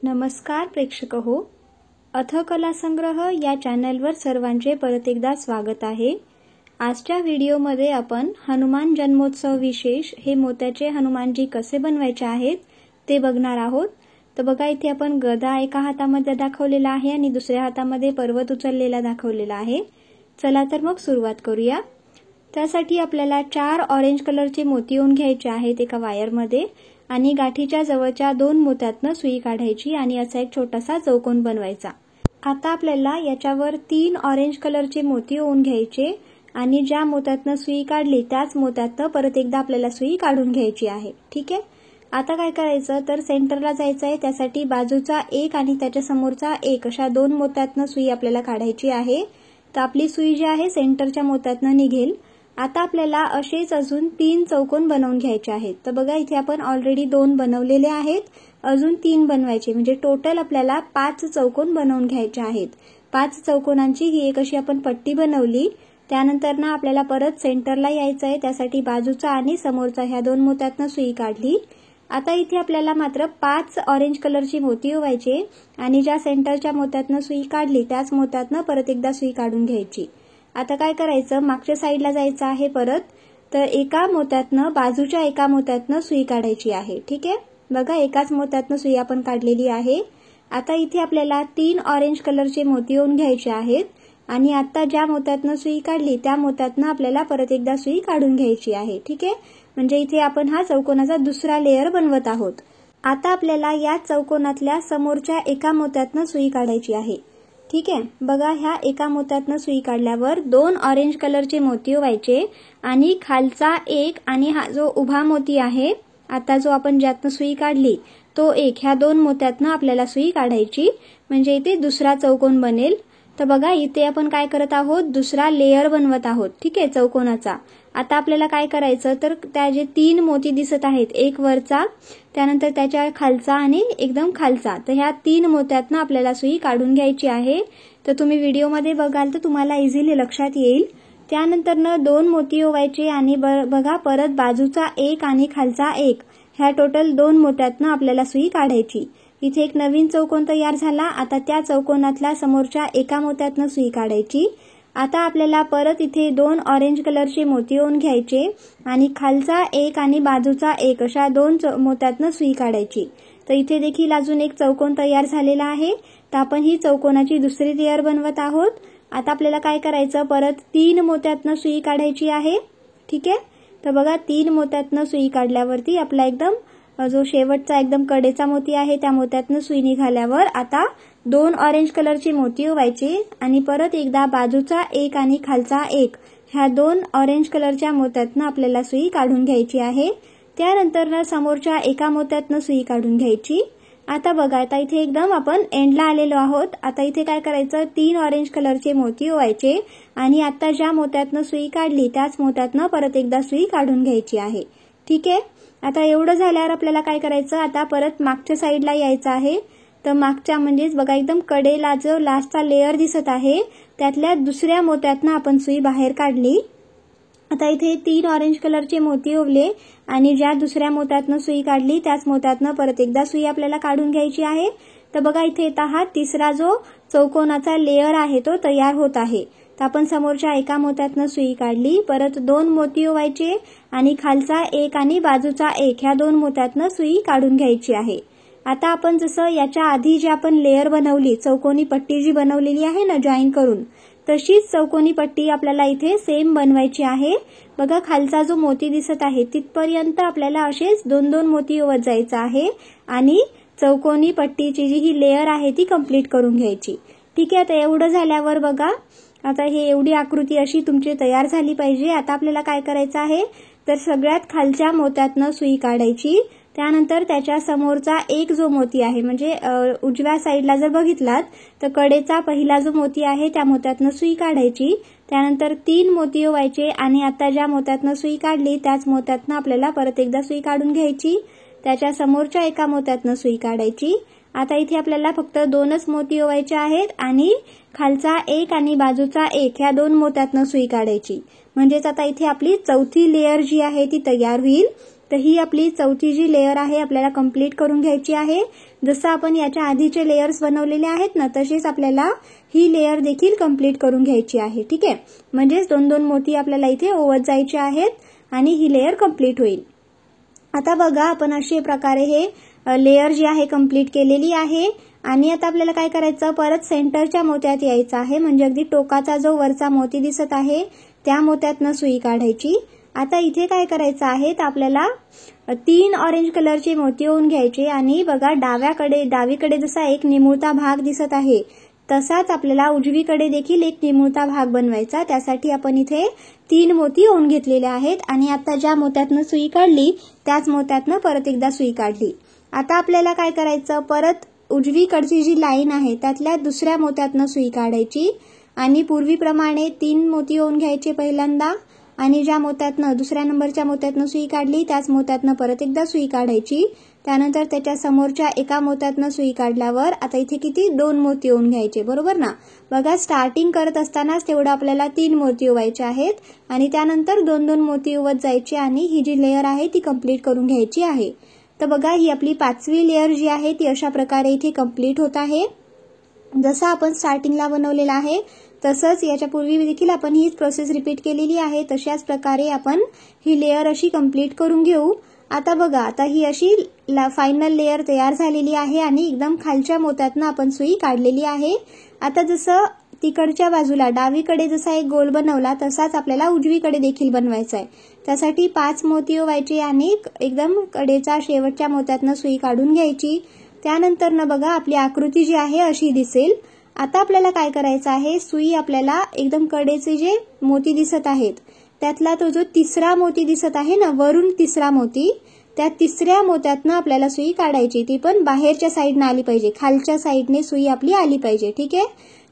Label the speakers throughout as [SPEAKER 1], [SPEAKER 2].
[SPEAKER 1] नमस्कार प्रेक्षक हो, अथ कला संग्रह या चॅनलवर सर्वांचे परत एकदा स्वागत आहे। आजच्या व्हिडिओमध्ये आपण हनुमान जन्मोत्सव विशेष हे मोत्याचे हनुमानजी कसे बनवायचे आहेत ते बघणार आहोत। तर बघा, इथे आपण गदा एका हातामध्ये दाखवलेला आहे आणि दुसऱ्या हातामध्ये पर्वत उचललेला दाखवलेला आहे। चला तर मग सुरुवात करूया। त्यासाठी आपल्याला 4 ऑरेंज कलरचे मोती घेऊन घ्यायचे आहेत एका वायरमध्ये आणि गाठीच्या जवळच्या 2 मोत्यातनं सुई काढायची आणि असा एक छोटासा चौकोन बनवायचा। आता आपल्याला याच्यावर 3 ऑरेंज कलरचे मोती घेऊन घ्यायचे आणि ज्या मोत्यातनं सुई काढली त्याच मोत्यातनं परत एकदा आपल्याला सुई काढून घ्यायची आहे। ठीक आहे। आता काय करायचं तर सेंटरला जायचं आहे। त्यासाठी बाजूचा एक आणि त्याच्या समोरचा एक अशा 2 मोत्यातनं सुई आपल्याला काढायची आहे। तर आपली सुई जी आहे सेंटरच्या मोत्यातनं निघेल। आता आपल्याला असेच अजून 3 चौकोन बनवून घ्यायचे आहेत। तर बघा, इथे आपण ऑलरेडी 2 बनवलेले आहेत, अजून 3 बनवायचे, म्हणजे टोटल आपल्याला 5 चौकोन बनवून घ्यायचे आहेत। 5 चौकोनांची ही एक अशी आपण पट्टी बनवली। त्यानंतर ना आपल्याला परत सेंटरला यायचं आहे। त्यासाठी बाजूचा आणि समोरचा ह्या 2 मोत्यातनं सुई काढली। आता इथे आपल्याला मात्र 5 ऑरेंज कलरची मोती ओवायचे आणि ज्या सेंटरच्या मोत्यातनं सुई काढली त्याच मोत्यातनं परत एकदा सुई काढून घ्यायची। आता काय करायचं, मागच्या साईडला जायचं आहे परत। तर एका मोत्यातनं बाजूच्या एका मोत्यातनं सुई काढायची आहे। ठीक आहे। बघा, एकाच मोत्यातनं सुई आपण काढलेली आहे। आता इथे आपल्याला 3 ऑरेंज कलरचे मोती घेऊन घ्यायचे आहेत आणि आता ज्या मोत्यातनं सुई काढली त्या मोत्यातनं आपल्याला परत एकदा सुई काढून घ्यायची आहे। ठीक आहे। म्हणजे इथे आपण हा चौकोनाचा दुसरा लेयर बनवत आहोत। आता आपल्याला या चौकोनातल्या समोरच्या एका मोत्यातनं सुई काढायची आहे। ठीक आहे। बघा, ह्या एका मोत्यातनं सुई काढल्यावर 2 ऑरेंज कलरचे मोती ओवायचे आणि खालचा एक आणि हा जो उभा मोती आहे, आता जो आपण ज्यातनं सुई काढली तो एक, ह्या 2 मोत्यातनं आपल्याला सुई काढायची, म्हणजे इथे दुसरा चौकोन बनेल। तर बघा, इथे आपण काय करत आहोत, दुसरा लेयर बनवत आहोत। ठीक आहे, चौकोनाचा। आता आपल्याला काय करायचं तर त्या जे 3 मोती दिसत आहेत, एक वरचा, त्यानंतर त्याच्या खालचा आणि एकदम खालचा, तर ह्या 3 मोत्यातनं आपल्याला सुई काढून घ्यायची आहे। तर तुम्ही व्हिडिओमध्ये बघाल तर तुम्हाला इझिली लक्षात येईल। त्यानंतरनं 2 मोती ओवायचे आणि बघा परत बाजूचा एक आणि खालचा एक, ह्या टोटल 2 मोत्यातनं आपल्याला सुई काढायची। इथे एक नवीन चौकोन तयार झाला। आता त्या चौकोनातल्या समोरच्या एका मोत्यातनं सुई काढायची। आता आपल्याला परत इथे 2 ऑरेंज कलरचे मोती घेऊन घ्यायचे आणि खालचा एक आणि बाजूचा एक अशा 2 मोत्यातनं सुई काढायची। तर इथे देखील अजून एक चौकोन तयार झालेला आहे। तर आपण ही चौकोनाची दुसरी लेयर बनवत आहोत। आता आपल्याला काय करायचं, परत 3 मोत्यातनं सुई काढायची आहे। ठीक आहे। तर बघा, 3 मोत्यातनं सुई काढल्यावरती आपला एकदम जो शेवटचा एकदम कडेचा मोती आहे त्या मोत्यातनं सुई निघाल्यावर आता 2 ऑरेंज कलरचे मोती ओवायचे आणि परत एकदा बाजूचा एक आणि खालचा एक, ह्या 2 ऑरेंज कलरच्या मोत्यातनं आपल्याला सुई काढून घ्यायची आहे। त्यानंतर समोरच्या एका मोत्यातनं सुई काढून घ्यायची। आता बघा, आता इथे एकदम आपण एंडला आलेलो आहोत। आता इथे काय करायचं, 3 ऑरेंज कलरचे मोती ओवायचे आणि आता ज्या मोत्यातनं सुई काढली त्याच मोत्यातनं परत एकदा सुई काढून घ्यायची आहे। ठीक आहे। आता एवढं झाल्यावर आपल्याला काय करायचं, आता परत मागच्या साईडला यायचं आहे। तर मागच्या म्हणजेच बघा एकदम कडेला जो लास्टचा लेयर दिसत आहे त्यातल्या दुसऱ्या मोत्यातनं आपण सुई बाहेर काढली। आता इथे 3 ऑरेंज कलरचे मोती ओवले आणि ज्या दुसऱ्या मोत्यातनं सुई काढली त्याच मोत्यातनं परत एकदा सुई आपल्याला काढून घ्यायची आहे। तर बघा, इथे हा तिसरा जो चौकोनाचा लेयर आहे तो तयार होत आहे। तर आपण समोरच्या एका मोत्यातनं सुई काढली, परत 2 मोती ओवायचे आणि खालचा एक आणि बाजूचा एक, ह्या 2 मोत्यातनं सुई काढून घ्यायची आहे। आता आपण जसं याच्या आधी जी आपण लेयर बनवली, चौकोनी पट्टी जी बनवलेली आहे ना जॉईन करून, तशीच चौकोनी पट्टी आपल्याला इथे सेम बनवायची आहे। बघा, खालचा जो मोती दिसत आहे तिथपर्यंत आपल्याला असेच 2-2 मोती ओवत जायचं आहे आणि चौकोनी पट्टीची जी ही लेयर आहे ती कंप्लीट करून घ्यायची। ठीक आहे। तर एवढं झाल्यावर बघा, आता हे एवढी आकृती अशी तुमची तयार झाली पाहिजे। आता आपल्याला काय करायचं आहे तर सगळ्यात खालच्या मोत्यातनं सुई काढायची। त्यानंतर त्याच्या समोरचा एक जो मोती आहे, म्हणजे उजव्या साईडला जर बघितलात तर कडेचा पहिला जो मोती आहे त्या मोत्यातनं सुई काढायची। त्यानंतर 3 मोती ओवायचे आणि आता ज्या मोत्यातनं सुई काढली त्याच मोत्यातनं आपल्याला परत एकदा सुई काढून घ्यायची। त्याच्या समोरच्या एका मोत्यातनं सुई काढायची। आता इथे आपल्याला फक्त 2च मोती ओवायचे आहेत आणि खालचा एक आणि बाजूचा एक, ह्या 2 मोत्यातनं सुई काढायची। म्हणजेच आता इथे आपली चौथी लेयर जी आहे ती तयार होईल। तर ही आपली चौथी जी लेयर आहे आपल्याला कंप्लीट करून घ्यायची आहे. जसं आपण याच्या आधीचे लेयर्स बनवलेले आहेत ना, तसेच आपल्याला ही लेयर देखील कंप्लीट करून घ्यायची आहे. ठीक आहे, म्हणजेच 2-2 मोती आपल्याला इथे ओवत जायचे आहेत आणि ही लेयर कंप्लीट होईल. आता बघा, आपण अशा प्रकारे हे लेयर जी आहे कंप्लीट केलेली आहे. आणि आता आपल्याला काय करायचं, परत सेंटरच्या मोत्यात यायचं आहे. म्हणजे अगदी टोकाचा जो वरचा मोती दिसत आहे त्या मोत्यातनं सुई काढायची. आता इथे काय करायचं आहे, तर आपल्याला 3 ऑरेंज कलरचे मोती ओवून घ्यायचे. आणि बघा, डावीकडे जसा एक निमुळता भाग दिसत आहे तसाच आपल्याला उजवीकडे देखील एक निमुळता भाग बनवायचा. त्यासाठी आपण इथे 3 मोती ओवून घेतलेले आहेत. आणि आता ज्या मोत्यातनं सुई काढली त्याच मोत्यातनं परत एकदा सुई काढली. आता आपल्याला काय करायचं, परत उजवीकडची जी लाईन आहे त्यातल्या दुसऱ्या मोत्यातनं सुई काढायची. आणि पूर्वीप्रमाणे 3 मोती ओवून घ्यायचे पहिल्यांदा. आणि ज्या मोत्यातनं दुसऱ्या नंबरच्या मोत्यातनं सुई काढली त्याच मोत्यातनं परत एकदा सुई काढायची. त्यानंतर त्याच्या समोरच्या एका मोत्यातनं सुई काढल्यावर आता इथे किती 2 मोती ओवून घ्यायचे, बरोबर ना. बघा, स्टार्टिंग करत असतानाच तेवढं आपल्याला 3 मोती ओवायचे आहेत. आणि त्यानंतर 2-2 मोती ओवत जायचे आणि ही जी लेयर आहे ती कंप्लीट करून घ्यायची आहे. तर बघा, ही आपली 5वी लेयर जी आहे ती अशा प्रकारे इथे कंप्लीट होत आहे. जसं आपण स्टार्टिंगला बनवलेलं आहे तसंच याच्यापूर्वी देखील आपण हीच प्रोसेस रिपीट केलेली आहे. तशाच प्रकारे आपण ही लेयर अशी कंप्लीट करून घेऊ. आता बघा, आता ही अशी फायनल लेयर तयार झालेली आहे आणि एकदम खालच्या मोत्यातनं आपण सुई काढलेली आहे. आता जसं तिकडच्या बाजूला डावीकडे जसा एक गोल बनवला तसाच आपल्याला उजवीकडे देखील बनवायचा आहे. त्यासाठी 5 मोती ओवायचे आणि एकदम कडेच्या शेवटच्या मोत्यातनं सुई काढून घ्यायची. त्यानंतर ना बघा, आपली आकृती जी आहे अशी दिसेल. आता आपल्याला काय करायचं आहे, सुई आपल्याला एकदम कडेचे जे मोती दिसत आहेत त्यातला तो जो तिसरा मोती दिसत आहे ना, वरून तिसरा मोती, त्या तिसऱ्या मोत्यातनं आपल्याला सुई काढायची. ती पण बाहेरच्या साईडनं आली पाहिजे, खालच्या साईडने सुई आपली आली पाहिजे. ठीक आहे,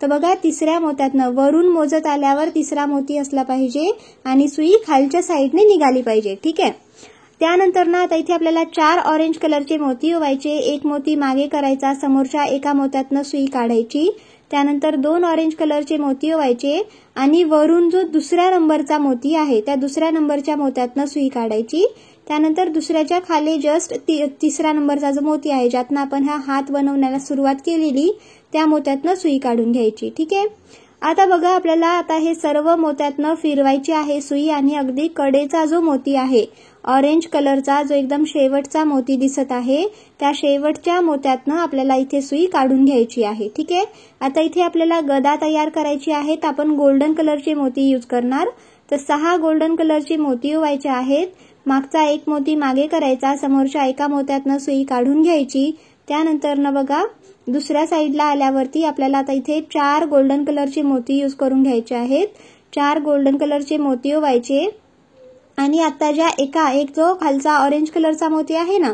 [SPEAKER 1] तर बघा, तिसऱ्या मोत्यातनं वरून मोजत आल्यावर तिसरा मोती असला पाहिजे आणि सुई खालच्या साईडने निघाली पाहिजे. ठीक आहे, त्यानंतर ना आता इथे आपल्याला 4 ऑरेंज कलरचे मोती ओवायचे. एक मोती मागे करायचा, समोरच्या एका मोत्यातनं सुई काढायची. त्यानंतर 2 ऑरेंज कलरचे मोती ओवायचे आणि वरून जो दुसऱ्या नंबरचा मोती आहे त्या दुसऱ्या नंबरच्या मोत्यातनं सुई काढायची. त्यानंतर दुसऱ्याच्या खाली जस्ट तिसऱ्या नंबरचा जो मोती आहे ज्यातनं आपण हा हात बनवण्याला सुरुवात केलेली त्या मोत्यातनं सुई काढून घ्यायची. ठीक आहे, आता बघा, आपल्याला आता हे सर्व मोत्यातनं फिरवायची आहे सुई. आणि अगदी कडेचा जो मोती आहे ऑरेंज कलरचा, जो एकदम शेवटचा मोती दिसत आहे त्या शेवटच्या मोत्यातनं आपल्याला इथे सुई काढून घ्यायची आहे. ठीक आहे, आता इथे आपल्याला गदा तयार करायची आहे. तर आपण गोल्डन कलरचे मोती यूज करणार. तर 6 गोल्डन कलरचे मोती ओवायचे आहेत. मागचा एक मोती मागे करायचा, समोरच्या एका मोत्यातनं सुई काढून घ्यायची. त्यानंतर ना बघा, दुसऱ्या साईडला आल्यावरती आपल्याला आता इथे 4 गोल्डन कलरचे मोती यूज करून घ्यायचे आहेत. 4 गोल्डन कलरचे मोती ओवायचे. आणि आता ज्या एक जो खालचा ऑरेंज कलरचा मोती आहे ना,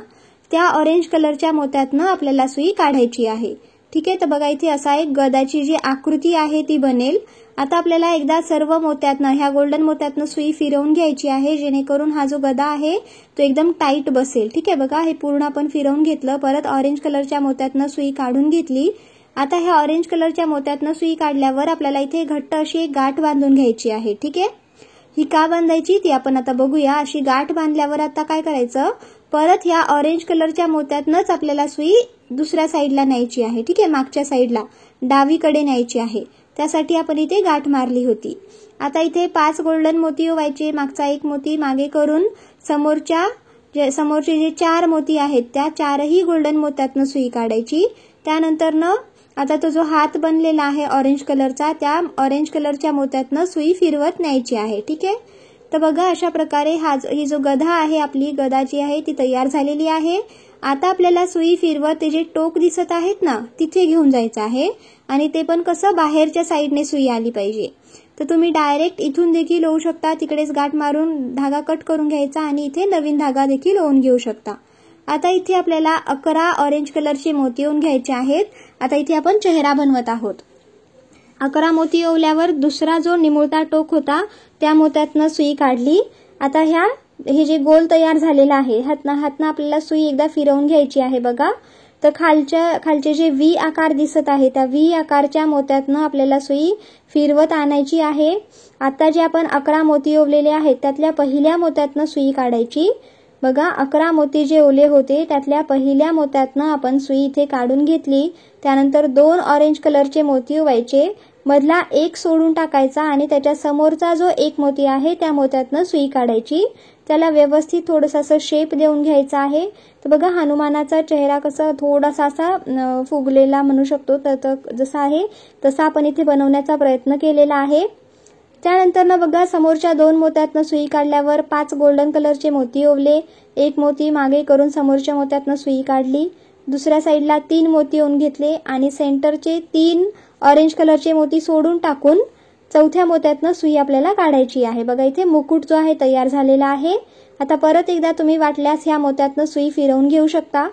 [SPEAKER 1] त्या ऑरेंज कलरच्या मोत्यातनं आपल्याला सुई काढायची आहे. ठीक आहे, तर बघा, इथे असा एक गदाची जी आकृती आहे ती बनेल. आता आपल्याला एकदा सर्व मोत्यातनं, ह्या गोल्डन मोत्यातनं सुई फिरवून घ्यायची आहे, जेणेकरून हा जो गदा आहे तो एकदम टाईट बसेल. ठीक आहे, बघा, हे पूर्ण आपण फिरवून घेतलं. परत ऑरेंज कलरच्या मोत्यातनं सुई काढून घेतली. आता ह्या ऑरेंज कलरच्या मोत्यातनं सुई काढल्यावर आपल्याला इथे घट्ट अशी एक गाठ बांधून घ्यायची आहे. ठीक आहे, ही का बांधायची ती आपण आता बघूया. अशी गाठ बांधल्यावर आता काय करायचं, परत ह्या ऑरेंज कलरच्या मोत्यातनंच आपल्याला सुई दुसऱ्या साईडला न्यायची आहे. ठीक आहे, मागच्या साईडला डावीकडे न्यायची आहे. त्यासाठी आपण इथे गाठ मारली होती. आता इथे 5 गोल्डन मोती ओवायचे. मागचा एक मोती मागे करून समोरचे जे 4 मोती आहेत त्या 4ही गोल्डन मोत्यातनं सुई काढायची. त्यानंतर न आता तो जो हात बनलेला आहे ऑरेंज कलरचा, त्या ऑरेंज कलरच्या मोत्यातनं सुई फिरवत न्यायची आहे. ठीक आहे, तर बघा, अशा प्रकारे ही जो गदा आहे आपली, गदा जी आहे ती तयार झालेली आहे. आता आपल्याला सुई फिरवत ते जे टोक दिसत आहेत ना तिथे घेऊन जायचं आहे. आणि ते पण कसं, बाहेरच्या साईडने सुई आली पाहिजे. तर तुम्ही डायरेक्ट इथून देखील ओवू शकता, तिकडेच गाठ मारून धागा कट करून घ्यायचा आणि इथे नवीन धागा देखील ओवून घेऊ शकता. आता इथे आपल्याला 11 ऑरेंज कलरचे मोती ओवून घ्यायचे आहेत. आता इथे आपण चेहरा बनवत आहोत. 11 मोती ओवल्यावर दुसरा जो निमुळता टोक होता त्या मोत्यातनं सुई काढली. आता हे जे गोल तयार झालेला आहे हातनं आपल्याला सुई एकदा फिरवून घ्यायची आहे. बघा, तर खालचे जे व्ही आकार दिसत आहे त्या व्ही आकारच्या मोत्यातनं आपल्याला सुई फिरवत आणायची आहे. आता जे आपण 11 मोती ओवलेले आहेत त्यातल्या पहिल्या मोत्यातनं सुई काढायची. बघा 11 मोती जे ओले होते त्यातल्या पहिल्या मोत्यातनं आपण सुई इथे काढून घेतली। त्यानंतर 2 ऑरेंज कलरचे मोती ओवायचे, मधला एक सोडून टाकायचा आणि त्याच्या समोरचा जो एक मोती आहे त्या मोत्यातनं सुई काढायची। त्याला व्यवस्थित थोडंसं असं शेप देऊन घ्यायचा आहे। तर बघा हनुमानाचा चेहरा कसा थोडासा असा फुगलेला म्हणू शकतो, तर जसा आहे तसा आपण इथे बनवण्याचा प्रयत्न केलेला आहे। त्यानंतर ना बघा समोरच्या 2 मोत्यातनं सुई काढल्यावर 5 गोल्डन कलरचे मोती ओवले, एक मोती मागे करून समोरच्या मोत्यातनं सुई काढली, दुसऱ्या साईडला 3 मोती ओवून घेतले आणि सेंटरचे 3 ऑरेंज कलरचे मोती सोडून टाकून चौथ्या मोत्यातनं सुई आपल्याला काढायची आहे। बघा इथे मुकुट जो आहे तयार झालेला आहे। आता परत एकदा तुम्ही वाटल्यास ह्या मोत्यातनं सुई फिरवून घेऊ शकता।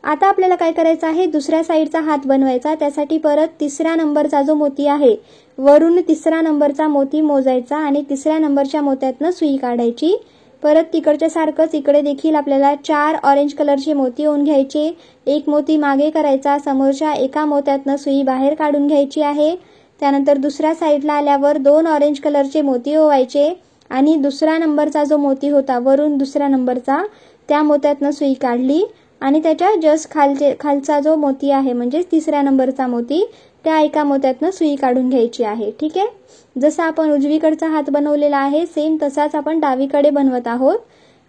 [SPEAKER 1] आता आपल्याला काय करायचं आहे, दुसऱ्या साईडचा हात बनवायचा। त्यासाठी परत तिसऱ्या नंबरचा जो मोती आहे वरून तिसरा नंबरचा मोती मोजायचा आणि तिसऱ्या नंबरच्या मोत्यातनं सुई काढायची। परत तिकडच्या सारखंच इकडे देखील आपल्याला 4 ऑरेंज कलरचे मोती ओवून घ्यायचे, एक मोती मागे करायचा, समोरच्या एका मोत्यातनं सुई बाहेर काढून घ्यायची आहे। त्यानंतर दुसऱ्या साईडला आल्यावर 2 ऑरेंज कलरचे मोती ओवायचे आणि दुसरा नंबरचा जो मोती होता वरून दुसऱ्या नंबरचा त्या मोत्यातनं सुई काढली आणि त्याच्या जस्ट खालचा जो मोती आहे म्हणजे तिसऱ्या नंबरचा मोती त्या एका मोत्यातनं सुई काढून घ्यायची आहे। ठीक आहे, जसा आपण उजवीकडचा हात बनवलेला आहे सेम तसाच आपण डावीकडे बनवत आहोत।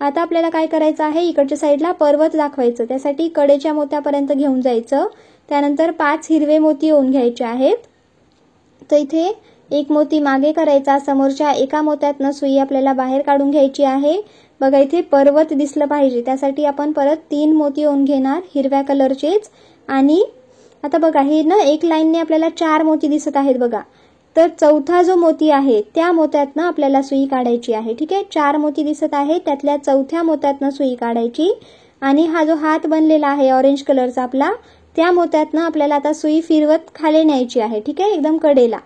[SPEAKER 1] आता आपल्याला काय करायचं आहे, इकडच्या साईडला पर्वत दाखवायचं। त्यासाठी कडेच्या मोत्यापर्यंत घेऊन जायचं, त्यानंतर 5 हिरवे मोती ओवून घ्यायचे आहेत। तर इथे एक मोती मागे करायचा, समोरच्या एका मोत्यातनं सुई आपल्याला बाहेर काढून घ्यायची आहे। बघा इथे पर्वत दिसलं पाहिजे त्यासाठी आपण परत 3 मोती ओवून घेणार हिरव्या कलरचेच। आणि आता बघा हे ना एक लाईनने आपल्याला 4 मोती दिसत आहेत बघा, तर चौथा जो मोती आहे त्या मोत्यातनं आपल्याला सुई काढायची आहे। ठीक आहे, 4 मोती दिसत आहेत त्यातल्या चौथ्या मोत्यातनं सुई काढायची आणि हा जो हात बनलेला आहे ऑरेंज कलरचा आपला त्या मोत्यातनं आपल्याला आता सुई फिरवत खाली न्यायची आहे। ठीक आहे, एकदम कडेला।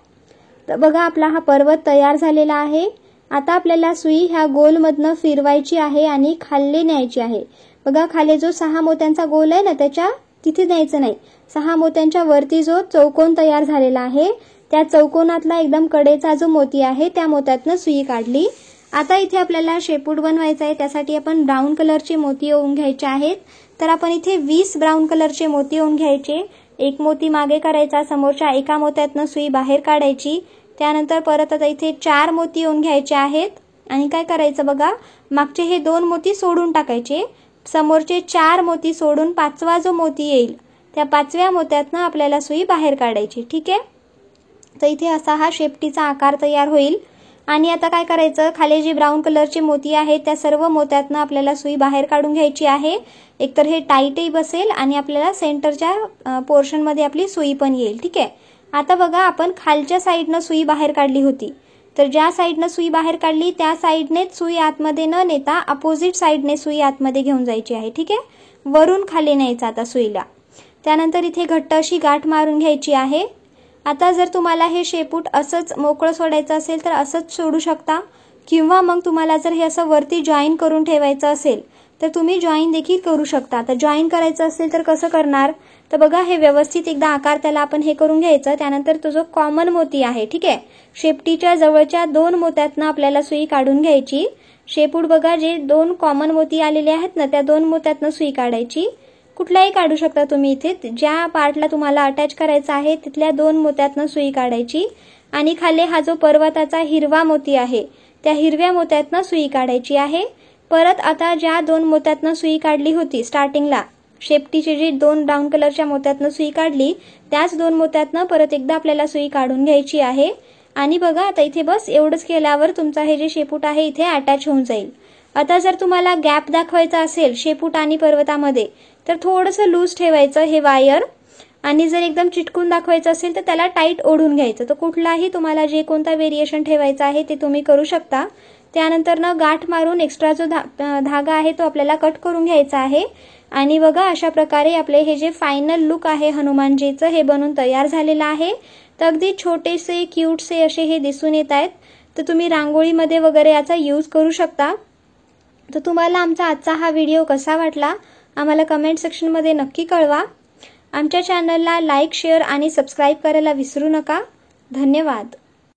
[SPEAKER 1] तर बघा आपला हा पर्वत तयार झालेला आहे। आता आपल्याला सुई ह्या गोलमधनं फिरवायची आहे आणि खाली न्यायची आहे। बघा खाली जो 6 मोत्यांचा गोल आहे ना त्याच्या तिथे न्यायचं नाही, 6 मोत्यांच्या वरती जो चौकोन तयार झालेला आहे त्या चौकोनातला एकदम कडेचा जो मोती आहे त्या मोत्यातनं सुई काढली। आता इथे आपल्याला शेपूट बनवायचा आहे, त्यासाठी आपण ब्राऊन कलरचे मोती ओवून घ्यायचे आहेत। तर आपण इथे 20 ब्राऊन कलरचे मोती ओवून घ्यायचे, एक मोती मागे करायचा, समोरच्या एका मोत्यातनं सुई बाहेर काढायची। त्यानंतर परत आता इथे 4 मोती ओवून घ्यायचे आहेत आणि काय करायचं बघा मागचे हे 2 मोती सोडून टाकायचे, समोरचे 4 मोती सोडून 5वा जो मोती येईल त्या 5व्या मोत्यातनं आपल्याला सुई बाहेर काढायची। ठीक आहे, तर इथे असा हा शेपटीचा आकार तयार होईल। आणि आता काय करायचं, खाली जे ब्राऊन कलरचे मोती आहेत त्या सर्व मोत्यातनं आपल्याला सुई बाहेर काढून घ्यायची आहे। एकतर हे टाईटही बसेल आणि आपल्याला सेंटरच्या पोर्शनमध्ये आपली सुई पण येईल। ठीक आहे, आता बघा आपण खालच्या साईडनं सुई बाहेर काढली होती, तर ज्या साईडनं सुई बाहेर काढली त्या साईडनेच सुई आतमध्ये न नेता अपोजिट साईडने सुई आतमध्ये घेऊन जायची आहे। ठीक आहे, वरून खाली न्यायचं आता सुईला। त्यानंतर इथे घट्ट अशी गाठ मारून घ्यायची आहे। आता जर तुम्हाला हे शेपूट असंच मोकळं सोडायचं असेल तर असंच सोडू शकता, किंवा मग तुम्हाला जर हे असं वरती जॉईन करून ठेवायचं असेल तर तुम्ही जॉईन देखील करू शकता। आता जॉईन करायचं असेल तर कसं करणार, तर बघा हे व्यवस्थित एकदा आकार त्याला आपण हे करून घ्यायचं। त्यानंतर तो जो कॉमन मोती आहे ठीक आहे शेपटीच्या जवळच्या 2 मोत्यातनं आपल्याला सुई काढून घ्यायची। शेपूट बघा जे 2 कॉमन मोती आलेले आहेत ना त्या 2 मोत्यातनं सुई काढायची, कुठलाही काढू शकता तुम्ही। इथे ज्या पार्टला तुम्हाला अटॅच करायचं आहे तिथल्या 2 मोत्यातनं सुई काढायची आणि खाली हा जो पर्वताचा हिरवा मोती आहे त्या हिरव्या मोत्यातनं सुई काढायची आहे। परत आता ज्या 2 मोत्यातनं सुई काढली होती स्टार्टिंगला, शेपटीची जी 2 ब्राऊन कलरच्या मोत्यातनं सुई काढली त्याच 2 मोत्यातनं परत एकदा आपल्याला सुई काढून घ्यायची आहे। आणि बघा आता इथे बस एवढंच केल्यावर तुमचा हे जे शेपूट आहे इथे अटॅच होऊन जाईल। आता जर तुम्हाला गॅप दाखवायचा असेल शेपूट आणि पर्वतामध्ये तर थोडंसं लूज ठेवायचं हे वायर, आणि जर एकदम चिटकून दाखवायचं असेल तर त्याला टाईट ओढून घ्यायचं। तर कुठलाही तुम्हाला जे कोणता व्हेरिएशन ठेवायचा आहे ते तुम्ही करू शकता। त्यानंतर ना गाठ मारून एक्स्ट्रा जो धागा आहे तो आपल्याला कट करून घ्यायचा आहे। आणि बघा अशा प्रकारे आपले हे जे फायनल लुक आहे हनुमानजीचं हे बनून तयार झालेलं आहे। तर अगदी छोटेसे क्यूटसे असे हे दिसून येत आहेत, तर तुम्ही रांगोळीमध्ये वगैरे याचा यूज करू शकता। तर तुम्हाला आमचा आजचा हा व्हिडिओ कसा वाटला आम्हाला कमेंट सेक्शनमध्ये नक्की कळवा। आमच्या चॅनलला लाईक, शेअर आणि सबस्क्राईब करायला विसरू नका। धन्यवाद।